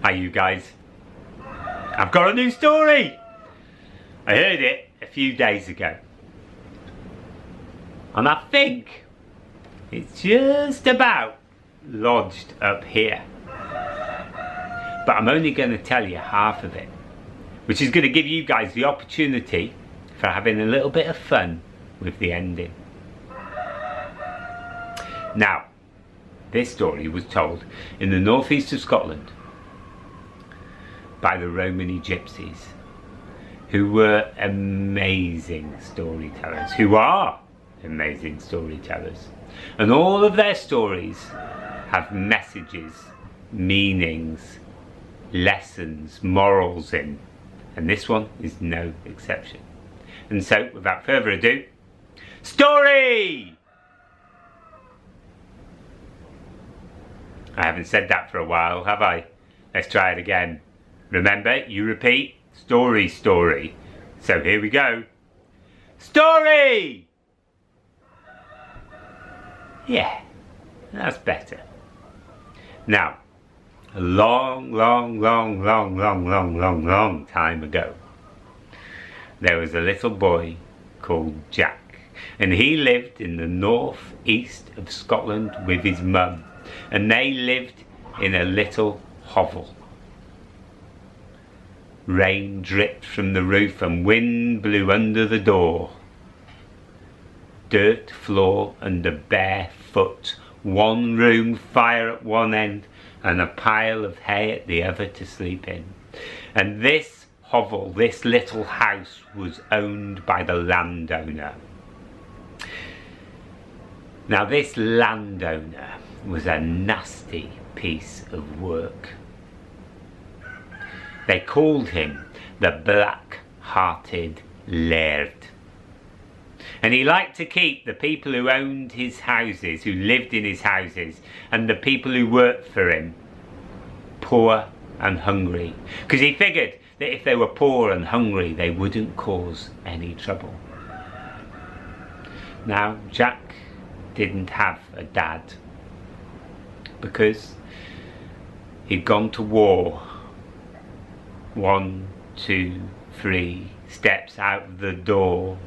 Hi you guys. I've got a new story. I heard it a few days ago. And I think it's just about lodged up here. But I'm only going to tell you half of it, which is going to give you guys the opportunity for having a little bit of fun with the ending. Now, this story was told in the northeast of Scotland by the Romany gypsies, who were amazing storytellers, who are amazing storytellers. And all of their stories have messages, meanings, lessons, morals in. And this one is no exception. And so, without further ado, story! I haven't said that for a while, have I? Let's try it again. Remember, you repeat, story, story. So here we go. Story! Yeah, that's better. Now, a long time ago, there was a little boy called Jack, and he lived in the northeast of Scotland with his mum, and they lived in a little hovel. Rain dripped from the roof and wind blew under the door. Dirt floor under bare foot, one room fire at one end and a pile of hay at the other to sleep in. And this hovel, this little house, was owned by the landowner. Now this landowner was a nasty piece of work. They called him the Blackhearted Laird. And he liked to keep the people who owned his houses, who lived in his houses, and the people who worked for him, poor and hungry. Because he figured that if they were poor and hungry, they wouldn't cause any trouble. Now, Jack didn't have a dad, because he'd gone to war 1, 2, 3 steps out of the door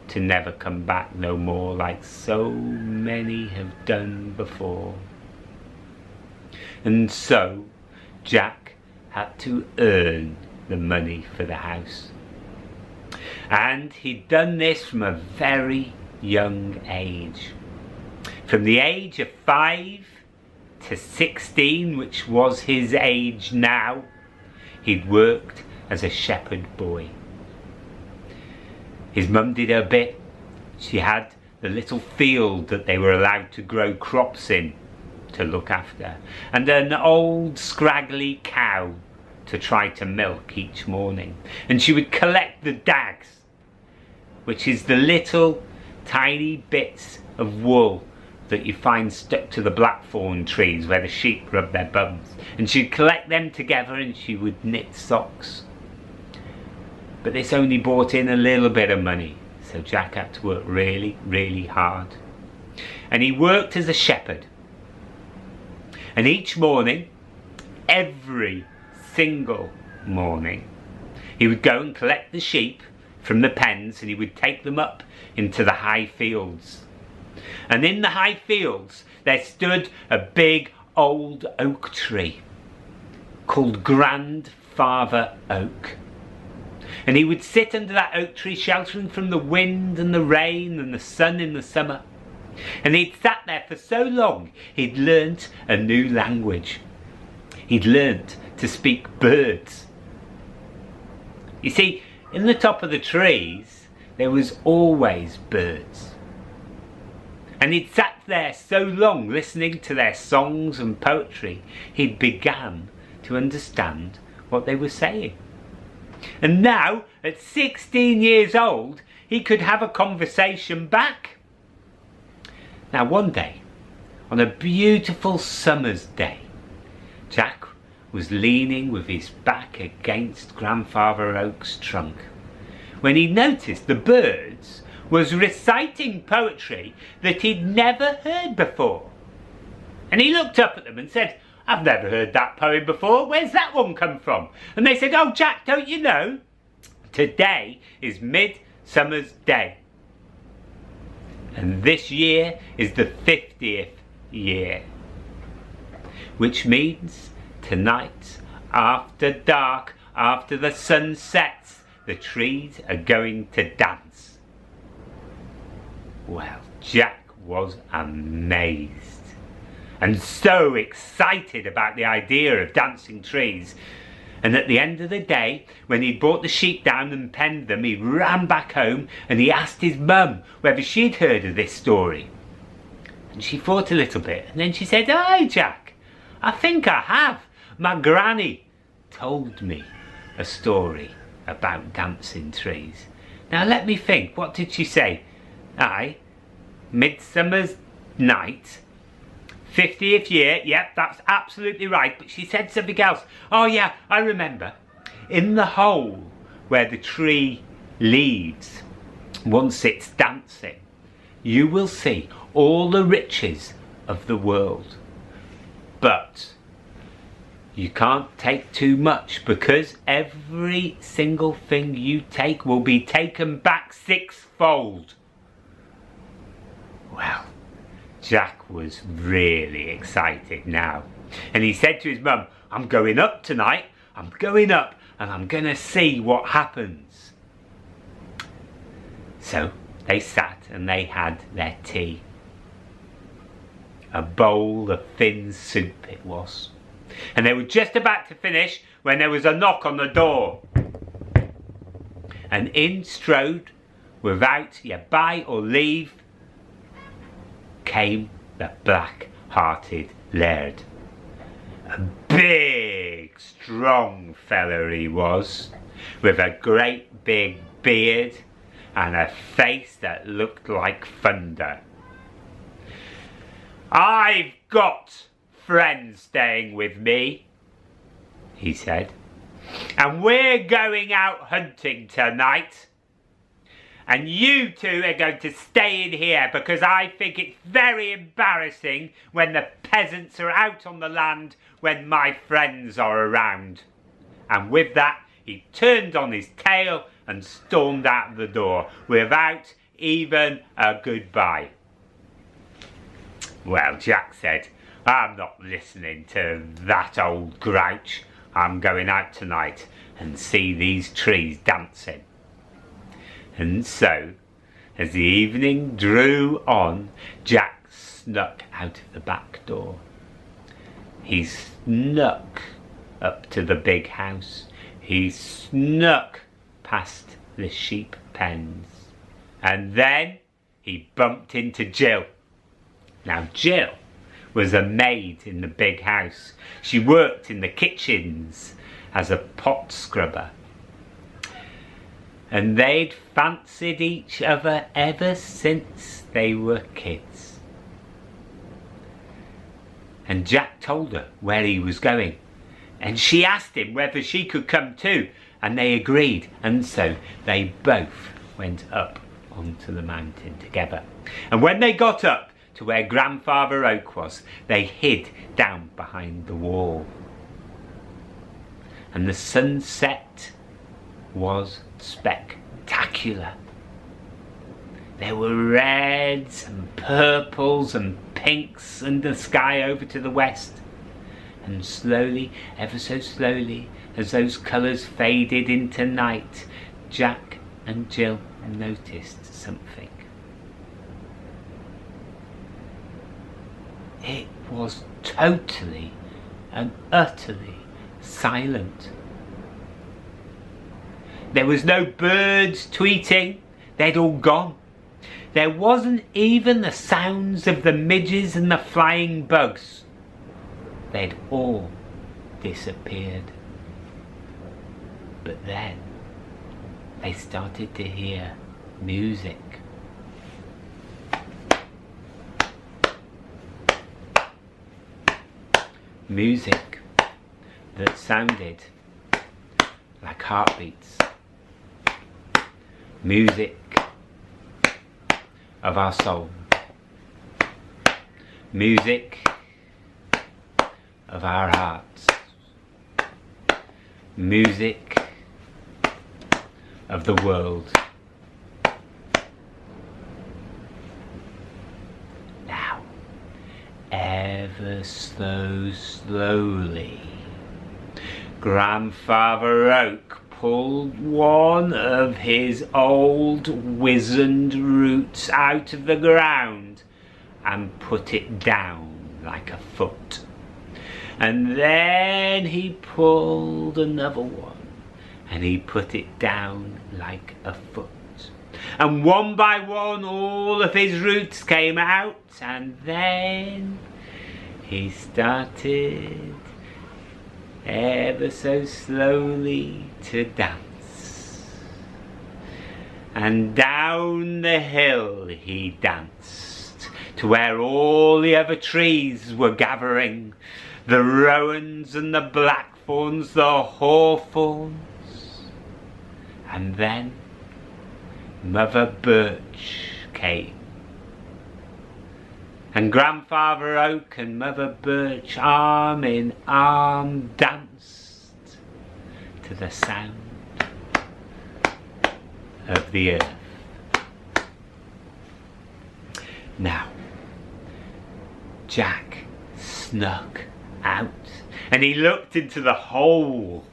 to never come back no more, like so many have done before. And so Jack had to earn the money for the house, and he'd done this from a very young age. From the age of 5 to 16, which was his age now, he'd worked as a shepherd boy. His mum did her bit. She had the little field that they were allowed to grow crops in to look after, and an old scraggly cow to try to milk each morning. And she would collect the dags, which is the little tiny bits of wool that you find stuck to the blackthorn trees where the sheep rub their bums, and she'd collect them together and she would knit socks. But this only brought in a little bit of money, so Jack had to work really hard. And he worked as a shepherd, and each morning, every single morning, he would go and collect the sheep from the pens, and he would take them up into the high fields. And in the high fields there stood a big old oak tree called Grandfather Oak. And he would sit under that oak tree, sheltering from the wind and the rain and the sun in the summer. And he'd sat there for so long, he'd learnt a new language. He'd learnt to speak birds. You see, in the top of the trees there was always birds. And he'd sat there so long listening to their songs and poetry, he'd began to understand what they were saying. And now, at 16 years old, he could have a conversation back. Now one day, on a beautiful summer's day, Jack was leaning with his back against Grandfather Oak's trunk, when he noticed the birds was reciting poetry that he'd never heard before. And he looked up at them and said, I've never heard that poem before. Where's that one come from? And they said, oh, Jack, don't you know? Today is Midsummer's Day. And this year is the 50th year. Which means tonight, after dark, after the sun sets, the trees are going to dance. Well, Jack was amazed and so excited about the idea of dancing trees. And at the end of the day, when he'd brought the sheep down and penned them, he ran back home and he asked his mum whether she'd heard of this story. And she thought a little bit and then she said, "Aye, Jack, I think I have. My granny told me a story about dancing trees." Now let me think, what did she say? Aye, Midsummer's Night, 50th year, yep, that's absolutely right. But she said something else. Oh yeah, I remember. In the hole where the tree leaves, once it's dancing, you will see all the riches of the world. But you can't take too much, because every single thing you take will be taken back sixfold. Well, Jack was really excited now. And he said to his mum, "I'm going up tonight. I'm going up and I'm going to see what happens." So they sat and they had their tea. A bowl of thin soup it was. And they were just about to finish when there was a knock on the door. And in strode, without your bye or leave, came the black-hearted Laird. A big, strong fella he was, with a great big beard and a face that looked like thunder. "I've got friends staying with me," he said, "and we're going out hunting tonight. And you two are going to stay in here, because I think it's very embarrassing when the peasants are out on the land when my friends are around." And with that, he turned on his tail and stormed out the door without even a goodbye. Well, Jack said, "I'm not listening to that old grouch. I'm going out tonight and see these trees dancing." And so, as the evening drew on, Jack snuck out of the back door. He snuck up to the big house. He snuck past the sheep pens. And then he bumped into Jill. Now Jill was a maid in the big house. She worked in the kitchens as a pot scrubber. And they'd fancied each other ever since they were kids. And Jack told her where he was going. And she asked him whether she could come too. And they agreed. And so they both went up onto the mountain together. And when they got up to where Grandfather Oak was, they hid down behind the wall. And the sunset was spectacular. There were reds and purples and pinks in the sky over to the west. And slowly, ever so slowly, as those colours faded into night, Jack and Jill noticed something. It was totally and utterly silent. There was no birds tweeting, they'd all gone. There wasn't even the sounds of the midges and the flying bugs. They'd all disappeared. But then they started to hear music. Music that sounded like heartbeats. Music of our soul. Music of our hearts. Music of the world. Now, ever so slowly, Grandfather Oak pulled one of his old wizened roots out of the ground and put it down like a foot. And then he pulled another one and he put it down like a foot. And one by one all of his roots came out, and then he started ever so slowly to dance. And down the hill he danced to where all the other trees were gathering, the rowans and the blackthorns, the hawthorns. And then Mother Birch came. And Grandfather Oak and Mother Birch, arm in arm, danced to the sound of the earth. Now, Jack snuck out and he looked into the hole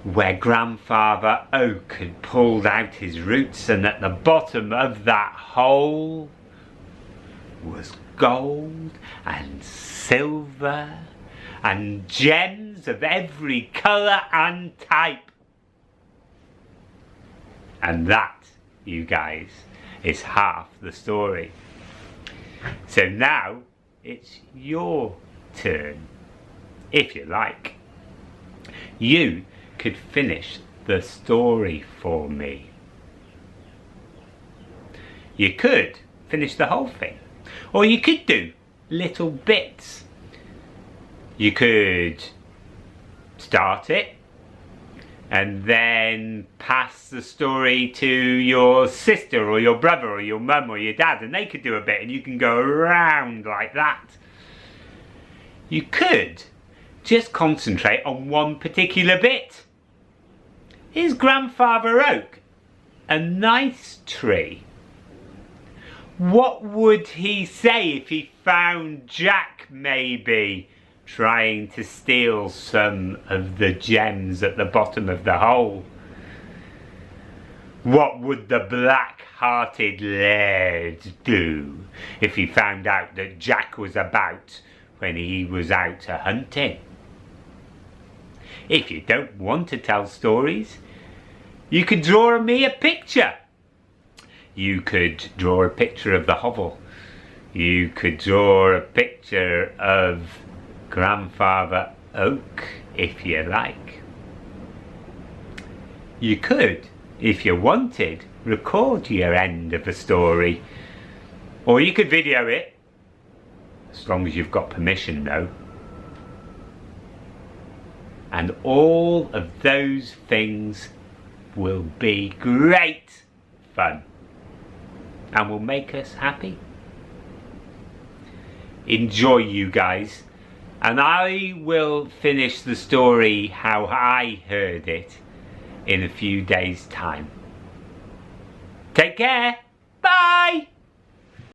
where Grandfather Oak had pulled out his roots, and at the bottom of that hole was gold and silver and gems of every colour and type. And that, you guys, is half the story. So now it's your turn, if you like. You could finish the story for me. You could finish the whole thing, or you could do little bits. You could start it and then pass the story to your sister or your brother or your mum or your dad, and they could do a bit, and you can go around like that. You could just concentrate on one particular bit. Is Grandfather Oak a nice tree? What would he say if he found Jack maybe trying to steal some of the gems at the bottom of the hole? What would the black-hearted Laird do if he found out that Jack was about when he was out hunting? If you don't want to tell stories, you could draw me a picture. You could draw a picture of the hovel. You could draw a picture of Grandfather Oak, if you like. You could, if you wanted, record your end of a story. Or you could video it, as long as you've got permission though. And all of those things will be great fun and will make us happy. Enjoy, you guys, and I will finish the story how I heard it in a few days' time. Take care. Bye.